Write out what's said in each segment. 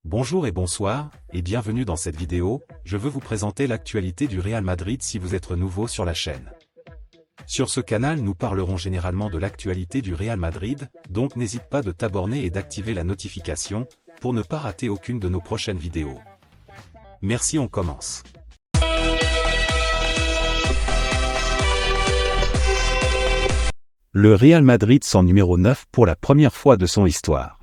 Bonjour et bonsoir, et bienvenue dans cette vidéo. Je veux vous présenter l'actualité du Real Madrid si vous êtes nouveau sur la chaîne. Sur ce canal nous parlerons généralement de l'actualité du Real Madrid, donc n'hésite pas de t'abonner et d'activer la notification, pour ne pas rater aucune de nos prochaines vidéos. Merci, on commence. Le Real Madrid sans numéro 9 pour la première fois de son histoire.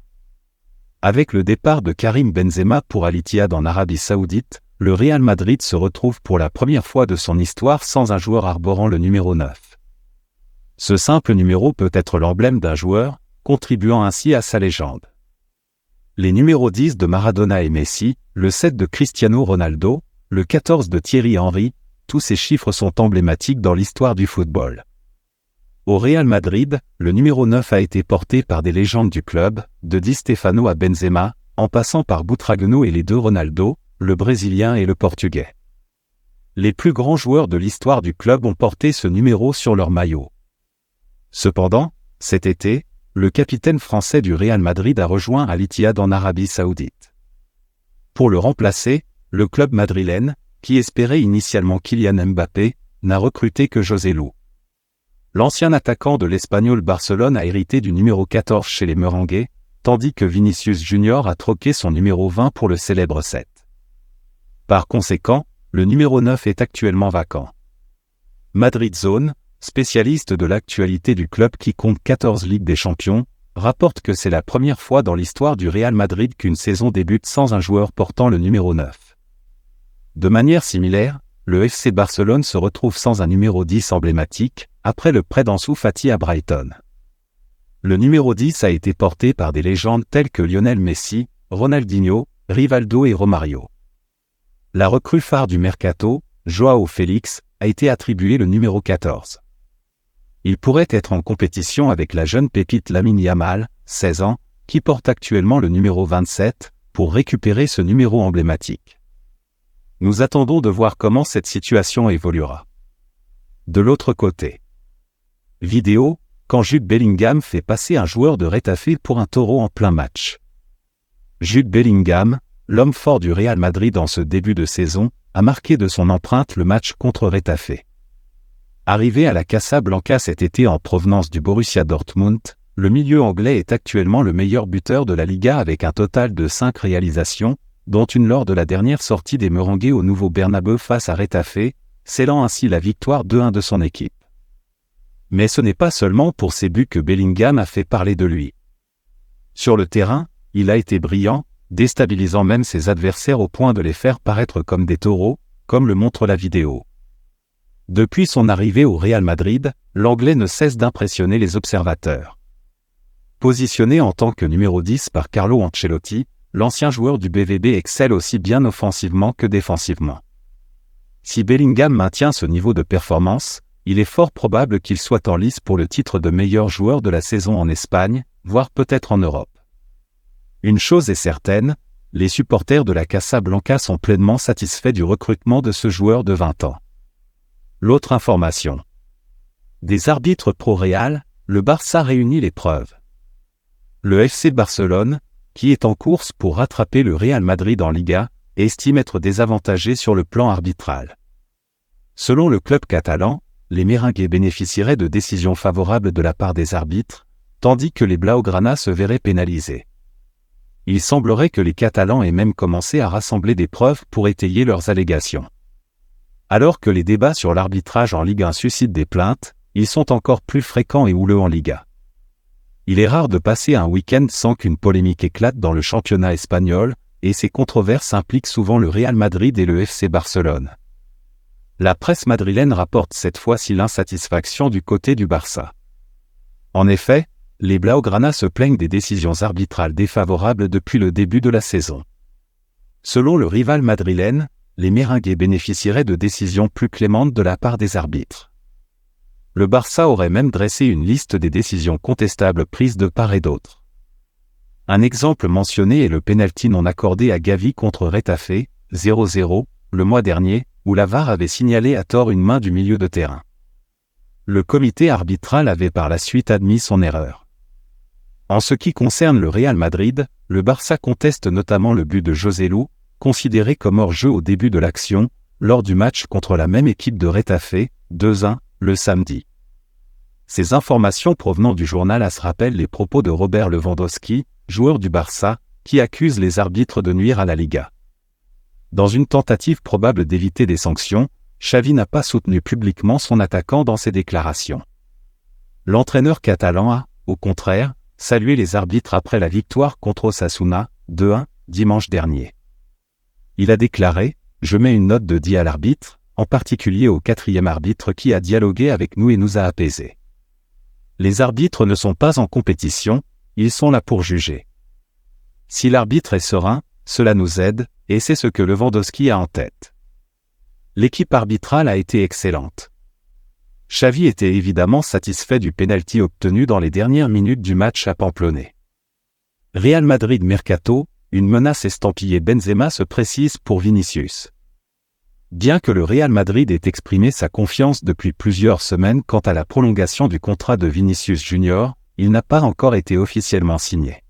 Avec le départ de Karim Benzema pour Al Ittihad en Arabie Saoudite, le Real Madrid se retrouve pour la première fois de son histoire sans un joueur arborant le numéro 9. Ce simple numéro peut être l'emblème d'un joueur, contribuant ainsi à sa légende. Les numéros 10 de Maradona et Messi, le 7 de Cristiano Ronaldo, le 14 de Thierry Henry, tous ces chiffres sont emblématiques dans l'histoire du football. Au Real Madrid, le numéro 9 a été porté par des légendes du club, de Di Stefano à Benzema, en passant par Butragueño et les deux Ronaldo, le Brésilien et le Portugais. Les plus grands joueurs de l'histoire du club ont porté ce numéro sur leur maillot. Cependant, cet été, le capitaine français du Real Madrid a rejoint Al Ittihad en Arabie Saoudite. Pour le remplacer, le club madrilène, qui espérait initialement Kylian Mbappé, n'a recruté que Joselu. L'ancien attaquant de l'Espagnol Barcelone a hérité du numéro 14 chez les Merengues, tandis que Vinicius Junior a troqué son numéro 20 pour le célèbre 7. Par conséquent, le numéro 9 est actuellement vacant. Madrid Zone, spécialiste de l'actualité du club qui compte 14 Ligues des Champions, rapporte que c'est la première fois dans l'histoire du Real Madrid qu'une saison débute sans un joueur portant le numéro 9. De manière similaire, le FC Barcelone se retrouve sans un numéro 10 emblématique, après le prêt d'Ansu Fati à Brighton. Le numéro 10 a été porté par des légendes telles que Lionel Messi, Ronaldinho, Rivaldo et Romario. La recrue phare du Mercato, Joao Félix, a été attribué le numéro 14. Il pourrait être en compétition avec la jeune pépite Lamine Yamal, 16 ans, qui porte actuellement le numéro 27, pour récupérer ce numéro emblématique. Nous attendons de voir comment cette situation évoluera. De l'autre côté. Vidéo, quand Jude Bellingham fait passer un joueur de Retafe pour un taureau en plein match. Jude Bellingham, l'homme fort du Real Madrid en ce début de saison, a marqué de son empreinte le match contre Retafe. Arrivé à la Casablanca cet été en provenance du Borussia Dortmund, le milieu anglais est actuellement le meilleur buteur de la Liga avec un total de 5 réalisations, dont une lors de la dernière sortie des Merengues au nouveau Bernabéu face à Retafe, scellant ainsi la victoire 2-1 de son équipe. Mais ce n'est pas seulement pour ses buts que Bellingham a fait parler de lui. Sur le terrain, il a été brillant, déstabilisant même ses adversaires au point de les faire paraître comme des taureaux, comme le montre la vidéo. Depuis son arrivée au Real Madrid, l'Anglais ne cesse d'impressionner les observateurs. Positionné en tant que numéro 10 par Carlo Ancelotti, l'ancien joueur du BVB excelle aussi bien offensivement que défensivement. Si Bellingham maintient ce niveau de performance, il est fort probable qu'il soit en lice pour le titre de meilleur joueur de la saison en Espagne, voire peut-être en Europe. Une chose est certaine, les supporters de la Casablanca sont pleinement satisfaits du recrutement de ce joueur de 20 ans. L'autre information. Des arbitres pro-Real, le Barça réunit les preuves. Le FC Barcelone, qui est en course pour rattraper le Real Madrid en Liga, estime être désavantagé sur le plan arbitral. Selon le club catalan, les Merengues bénéficieraient de décisions favorables de la part des arbitres, tandis que les Blaugrana se verraient pénalisés. Il semblerait que les Catalans aient même commencé à rassembler des preuves pour étayer leurs allégations. Alors que les débats sur l'arbitrage en Ligue 1 suscitent des plaintes, ils sont encore plus fréquents et houleux en Liga. Il est rare de passer un week-end sans qu'une polémique éclate dans le championnat espagnol, et ces controverses impliquent souvent le Real Madrid et le FC Barcelone. La presse madrilène rapporte cette fois-ci l'insatisfaction du côté du Barça. En effet, les Blaugrana se plaignent des décisions arbitrales défavorables depuis le début de la saison. Selon le rival madrilène, les Merengues bénéficieraient de décisions plus clémentes de la part des arbitres. Le Barça aurait même dressé une liste des décisions contestables prises de part et d'autre. Un exemple mentionné est le pénalty non accordé à Gavi contre Retafe, 0-0, le mois dernier, où la VAR avait signalé à tort une main du milieu de terrain. Le comité arbitral avait par la suite admis son erreur. En ce qui concerne le Real Madrid, le Barça conteste notamment le but de Joselu, considéré comme hors-jeu au début de l'action, lors du match contre la même équipe de Retafe, 2-1, le samedi. Ces informations provenant du journal AS rappellent les propos de Robert Lewandowski, joueur du Barça, qui accuse les arbitres de nuire à la Liga. Dans une tentative probable d'éviter des sanctions, Xavi n'a pas soutenu publiquement son attaquant dans ses déclarations. L'entraîneur catalan a, au contraire, salué les arbitres après la victoire contre Osasuna, 2-1, dimanche dernier. Il a déclaré « Je mets une note de 10 à l'arbitre, en particulier au 4e arbitre qui a dialogué avec nous et nous a apaisés. Les arbitres ne sont pas en compétition, ils sont là pour juger. Si l'arbitre est serein, cela nous aide, et c'est ce que Lewandowski a en tête. L'équipe arbitrale a été excellente. Xavi était évidemment satisfait du pénalty obtenu dans les dernières minutes du match à Pamplona. Real Madrid Mercato, une menace estampillée Benzema se précise pour Vinicius. Bien que le Real Madrid ait exprimé sa confiance depuis plusieurs semaines quant à la prolongation du contrat de Vinicius Junior, il n'a pas encore été officiellement signé.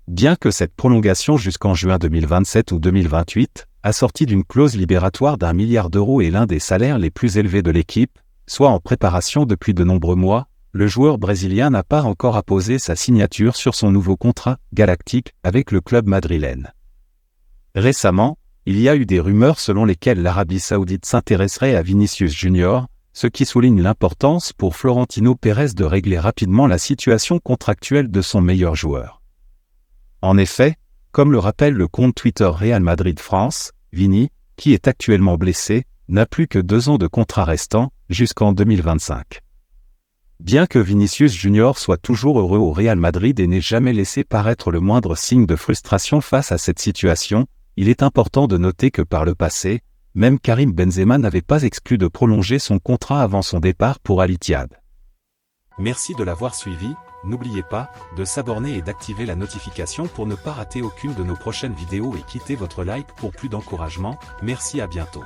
Bien que cette prolongation jusqu'en juin 2027 ou 2028, assortie d'une clause libératoire d'1 milliard d'euros et l'un des salaires les plus élevés de l'équipe, soit en préparation depuis de nombreux mois, le joueur brésilien n'a pas encore apposé sa signature sur son nouveau contrat galactique avec le club madrilène. Récemment, il y a eu des rumeurs selon lesquelles l'Arabie Saoudite s'intéresserait à Vinicius Junior, ce qui souligne l'importance pour Florentino Pérez de régler rapidement la situation contractuelle de son meilleur joueur. En effet, comme le rappelle le compte Twitter Real Madrid France, Vini, qui est actuellement blessé, n'a plus que 2 ans de contrat restant, jusqu'en 2025. Bien que Vinicius Junior soit toujours heureux au Real Madrid et n'ait jamais laissé paraître le moindre signe de frustration face à cette situation, il est important de noter que par le passé, même Karim Benzema n'avait pas exclu de prolonger son contrat avant son départ pour Al Ittihad. Merci de l'avoir suivi, n'oubliez pas de s'abonner et d'activer la notification pour ne pas rater aucune de nos prochaines vidéos et quittez votre like pour plus d'encouragement, merci à bientôt.